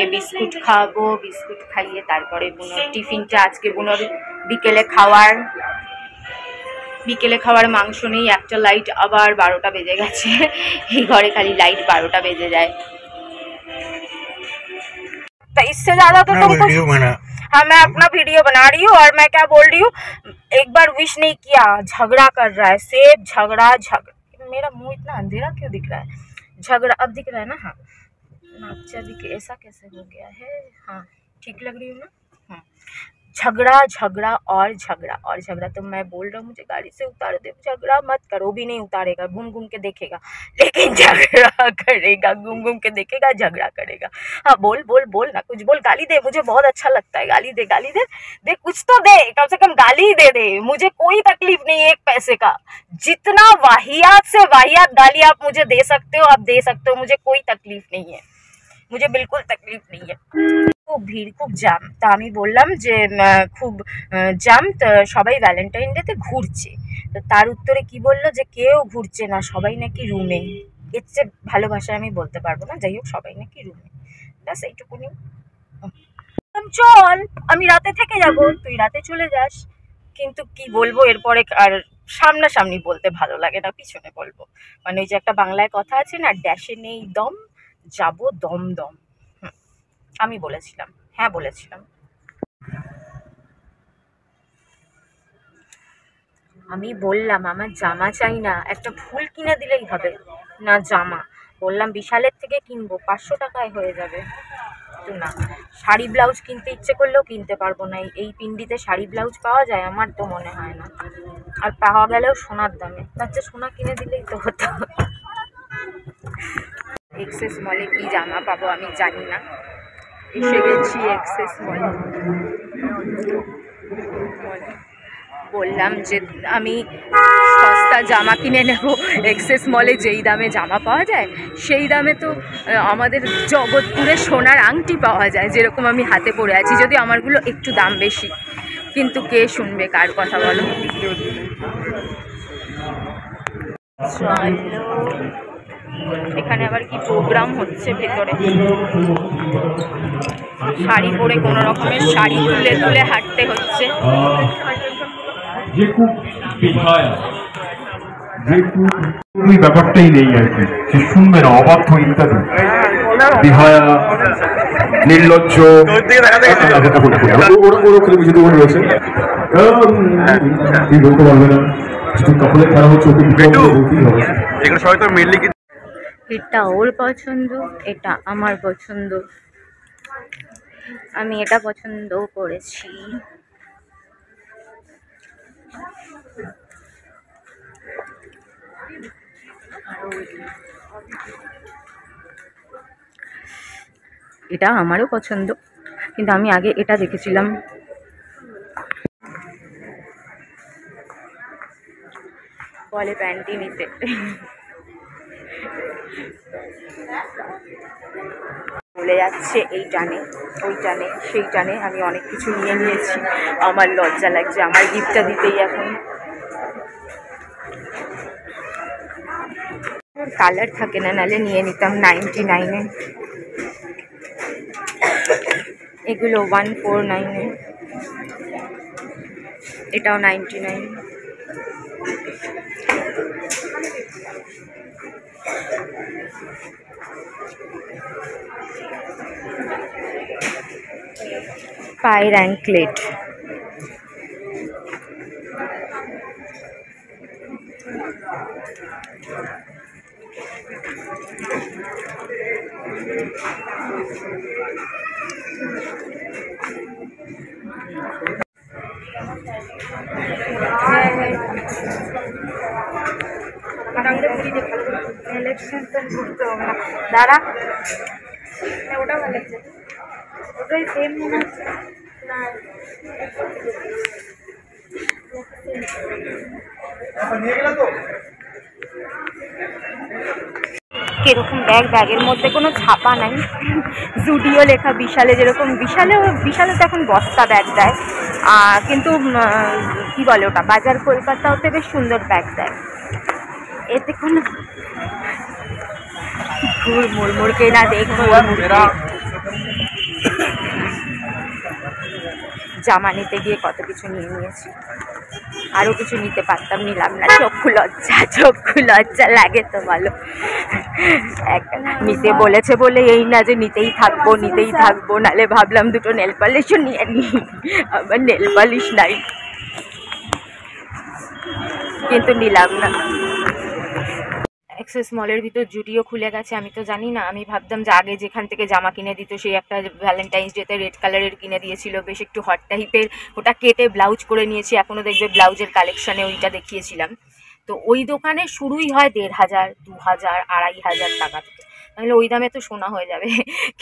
বুনোকে biscuit খাওয়াবো, biscuit খাইয়ে তারপরে বুনোর টিফিনটা, আজকে বুনোর বিকেলে খাওয়ার মাংস নেই। একটা লাইট আবার 12টা বেজে গেছে, এই ঘরে খালি লাইট 12টা বেজে যায়। तो इससे ज्यादा तो तुमको हाँ मैं अपना वीडियो बना रही हूँ और मैं क्या बोल रही हूँ, एक बार विश नहीं किया, झगड़ा कर रहा है, सेब झगड़ा। मेरा मुंह इतना अंधेरा क्यों दिख रहा है? झगड़ा अब दिख रहा है ना? हाँ अच्छा दिख, ऐसा कैसे हो गया है? हाँ ठीक लग रही हूँ ना? हाँ झगड़ा और झगड़ा। तो मैं बोल रहा हूँ मुझे गाड़ी से उतार दे, झगड़ा मत करो, भी नहीं उतारेगा, घूम घूम के देखेगा, लेकिन झगड़ा करेगा, घूम घूम के देखेगा, झगड़ा करेगा। हाँ बोल ना, कुछ बोल, गाली दे, मुझे बहुत अच्छा लगता है, गाली दे दे, कुछ तो दे, कम से कम गाली दे, मुझे कोई तकलीफ नहीं है एक पैसे का। जितना वाहियात से वाहियात गाली आप मुझे दे सकते हो, आप दे सकते हो, मुझे कोई तकलीफ नहीं है, मुझे बिल्कुल तकलीफ नहीं है। খুব ভিড়, খুব জাম। তা আমি বললাম যে খুব জাম, তো সবাই ভ্যালেন্টাইন ডেতে ঘুরছে। তো তার উত্তরে কি বললো যে কেউ ঘুরছে না, সবাই নাকি রুমে। এর চেয়ে ভালো ভাষায় আমি বলতে পারবো না, যাই হোক সবাই নাকি রুমে, ব্যাস এইটুকুনি। চল আমি রাতে থেকে যাব, তুই রাতে চলে যাস। কিন্তু কি বলবো এরপরে, আর সামনাসামনি বলতে ভালো লাগে না, পিছনে বলবো। মানে ওই যে একটা বাংলায় কথা আছে না, ড্যাশে নেই দম, যাবো দম দম। আমি বলেছিলাম, হ্যাঁ বলেছিলাম। আমি বললাম আমার জামা চাই না, একটা ফুল কিনে দিলেই হবে না, জামা। বললাম বিশালের থেকে কিনবো, 500 টাকায় হয়ে যাবে। তো না, শাড়ি ব্লাউজ কিনতে ইচ্ছে করলেও কিনতে পারবো না, এই পিন্ডিতে শাড়ি ব্লাউজ পাওয়া যায়? আমার তো মনে হয় না, আর পাওয়া গেলেও সোনার দামে, তার চেয়ে সোনা কিনে দিলেই তো হতো। এক্সেস মলে কি জামা পাবো আমি জানি না, এসে গেছি এক্সেস মলে। বললাম যে আমি সস্তা জামা কিনে নেব, এক্সেস মলে যেই দামে জামা পাওয়া যায় সেই দামে তো আমাদের জগৎপুরে সোনার আংটি পাওয়া যায়, যেরকম আমি হাতে পরে আছি, যদি আমারগুলো একটু দাম বেশি, কিন্তু কে শুনবে কার কথা বলো? চলো, এখানে আবার কি প্রোগ্রাম হচ্ছে ভেতরে। শাড়ি পরে কোনো রকমের শাড়ি তুলে তুলে হাঁটতে হচ্ছে। ব্যাপারটাই নেই আর কি, সে শুনবে না, অবাধ্য ইত্যাদি, বিহায়া, নির্লজ্জ, বলতে পারবে না, কাপড়ের খেলা হচ্ছে, ওকে বলতেই হবে। এটা ওর পছন্দ, এটা আমার পছন্দ, আমি এটা পছন্দ করেছি। এটা আমারও পছন্দ, কিন্তু আমি আগে এটা দেখেছিলাম। বলে প্যান্টি নিতে, বলে যাচ্ছে এই টানে ওই টানে সেই টানে, আমি অনেক কিছু নিয়ে নিয়েছি, আমার লজ্জা লাগছে, আমার গিফটটা দিতেই এখন। কালার থাকে না, নাহলে নিয়ে নিতাম 99-এ, এগুলো 149-এ, এটাও 99। পায়ের অ্যাঙ্কলেট, দাঁড়া ওটা ভালো লাগছে, ওটাই সেম মনে হচ্ছে না। কিরকম ব্যাগ, ব্যাগের মধ্যে কোনো ছাপা নাই, জুডিও লেখা, বিশালে যেরকম, বিশালে তো এখন বস্তা ব্যাগ দেয়, কিন্তু কি বলে ওটা, বাজার কলকাতাওতে বেশ সুন্দর ব্যাগ দেয়। এতে কোনো ঘুর মুড়মুড়কে না দেখবো, জামা নিতে গিয়ে কত কিছু নিয়ে নিয়েছি, আরও কিছু নিতে পারতাম, নিলাম না। চক্ষু লজ্জা লাগে তো বলো। নিতে বলেছে বলে এই না যে নিতেই থাকবো, নাহলে ভাবলাম দুটো নেল পালিশও নিয়ে নিই, আবার নেল পালিশ নাই, কিন্তু নিলাম না। অ্যাক্সেস মলের ভিতর জুডিও খুলে গেছে, আমি তো জানি না। আমি ভাবতাম যে আগে যেখান থেকে জামা কিনে দিত সেই একটা ভ্যালেন্টাইন্স ডেতে রেড কালারের কিনে দিয়েছিল, বেশ একটু হট টাইপের, ওটা কেটে ব্লাউজ করে নিয়েছি। এখনও দেখবে ব্লাউজের কালেকশানে ওইটা দেখিয়েছিলাম। তো ওই দোকানে শুরুই হয় 1500, 2000, 2500 টাকা থেকে। তাহলে ওই দামে তো সোনা হয়ে যাবে,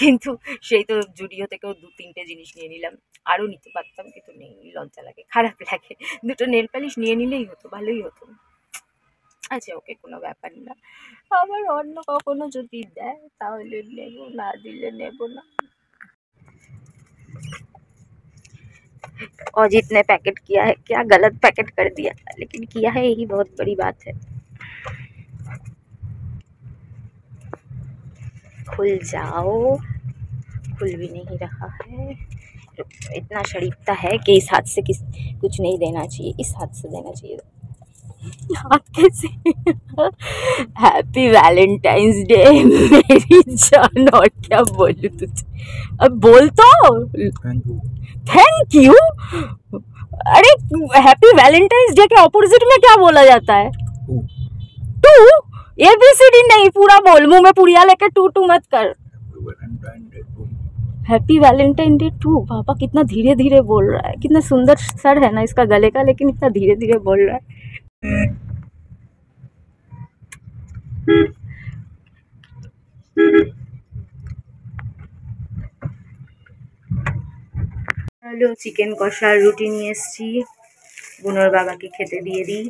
কিন্তু সেই তো জুডিও থেকেও 2-3টে জিনিস নিয়ে নিলাম। আরও নিতে পারতাম, কিন্তু নেই, লজ্জা লাগে, খারাপ লাগে। দুটো নেল পালিশ নিয়ে নিলেই হতো, ভালোই হতো। আচ্ছা ওকে, কোনো ব্যাপার না। আবার অন্য কখনো যদি দেয় তাহলে নেব, না দিলে নেব না। अजीत ने पैकेट किया है, क्या गलत पैकेट कर दिया, लेकिन किया है, यही बहुत बड़ी बात है। खुल जाओ, खुल भी नहीं रहा है। इतना शरीफता है कि इस हाथ से कुछ नहीं देना चाहिए, इस हाथ से देना चाहिए। हाथ कैसे? हैप्पी वैलेंटाइंस डे मेरी जान, और क्या बोलूं तुझे, अब बोल तो। Thank you. अरे हैप्पी वैलेंटाइंस डे के ऑपोजिट में क्या बोला जाता है? टू। ABCD नहीं, पूरा बोल, मुंह में पुड़िया लेके टू मत कर। Happy Valentine day too. पापा कितना धीरे धीरे बोल रहा है, कितना सुंदर सर है ना इसका गले का, लेकिन इतना धीरे धीरे बोल रहा है। হ্যালো, চিকেন কষার রুটি নিয়ে এসেছি, বুনোর বাবাকে খেতে দিয়ে দিই।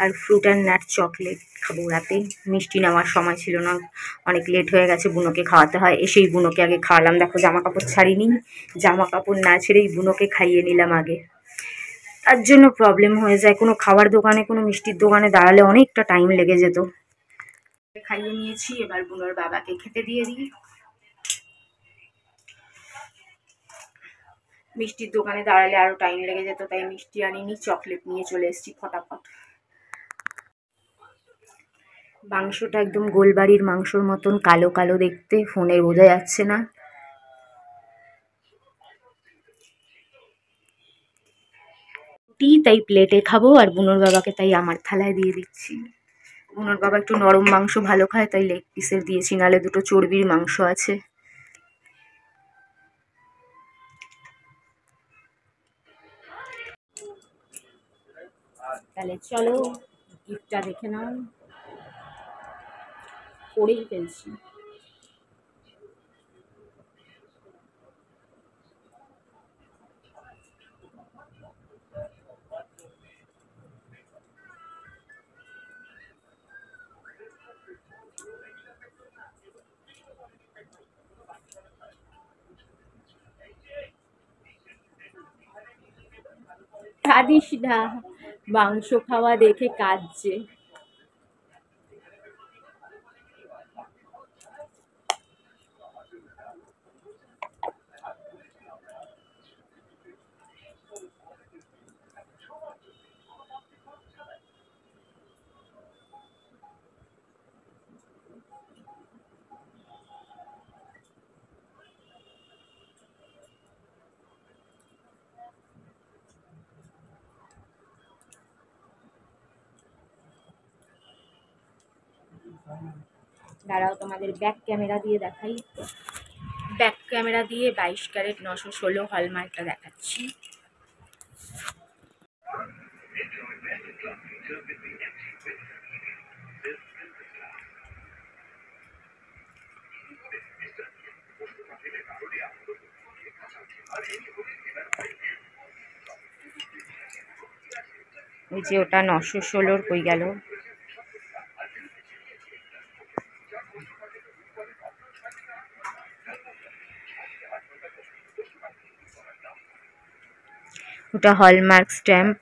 আর ফ্রুট অ্যান্ড নাট চকলেট খাবো রাতে। মিষ্টি নেওয়ার সময় ছিল না, অনেক লেট হয়ে গেছে, বুনোকে খাওয়াতে হয়। এসেই বুনোকে আগে খাওয়ালাম। দেখো জামা কাপড় ছাড়িনি, জামা কাপড় না ছেড়েই বুনোকে খাইয়ে নিলাম আগে। তার জন্য প্রবলেম হয়ে যায়, কোনো খাবার দোকানে, কোনো মিষ্টির দোকানে দাঁড়ালে অনেকটা টাইম লেগে যেত। খাইয়ে নিয়েছি, এবার বুনোর বাবাকে খেতে দিয়ে দিই। মিষ্টির দোকানে দাঁড়ালে আরও টাইম লেগে যেত, তাই মিষ্টি আনিনি, চকলেট নিয়ে চলে এসেছি ফটাফট। মাংসটা একদম গোলবাড়ির মাংসর মতন কালো কালো দেখতে, ফোনে বোঝা যাচ্ছে না। তাই প্লেটে খাবো, আর বুনোর বাবাকে তাই আমার থালায় দিয়ে দিচ্ছি। বুনোর বাবা একটু নরম মাংস ভালো খায়, তাই লেগ পিসের দিয়েছি, নাহলে দুটো চর্বির মাংস আছে। তাহলে চলো গিফটটা দেখে নাও, পড়েই ফেলছি। কাঁদিস না, মাংস খাওয়া দেখে কাঁদছে। দাঁড়াও তোমাদের ব্যাক ক্যামেরা দিয়ে দেখাই। ব্যাক ক্যামেরা দিয়ে 22 ক্যারেট 916 হলমার্কটা দেখাচ্ছি। ওই যে ওটা 916 কই গেল? ওটা হলমার্ক স্ট্যাম্প।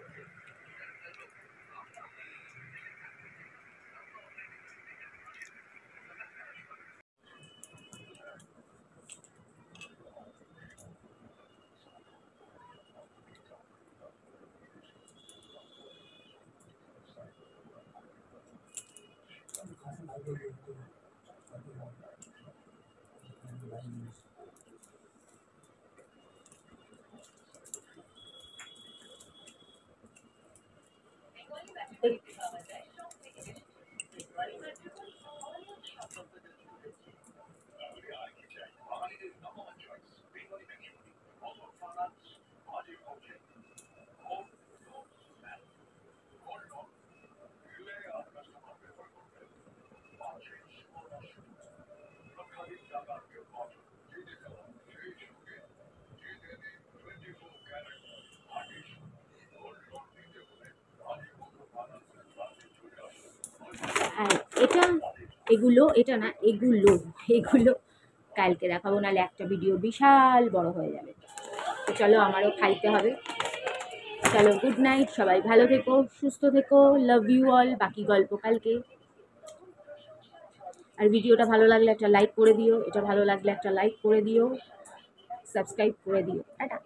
এগুলো, এটা না, এগুলো কালকে দেখাবো, নাহলে একটা ভিডিও বিশাল বড় হয়ে যাবে। তো চলো, আমারও খাইতে হবে। চলো, গুড নাইট, সবাই ভালো থেকো, সুস্থ থেকো, লাভ ইউ অল। বাকি গল্প কালকে। আর ভিডিওটা ভালো লাগলে একটা লাইক করে দিও, এটা ভালো লাগলে একটা লাইক করে দিও, সাবস্ক্রাইব করে দিও। টাটা।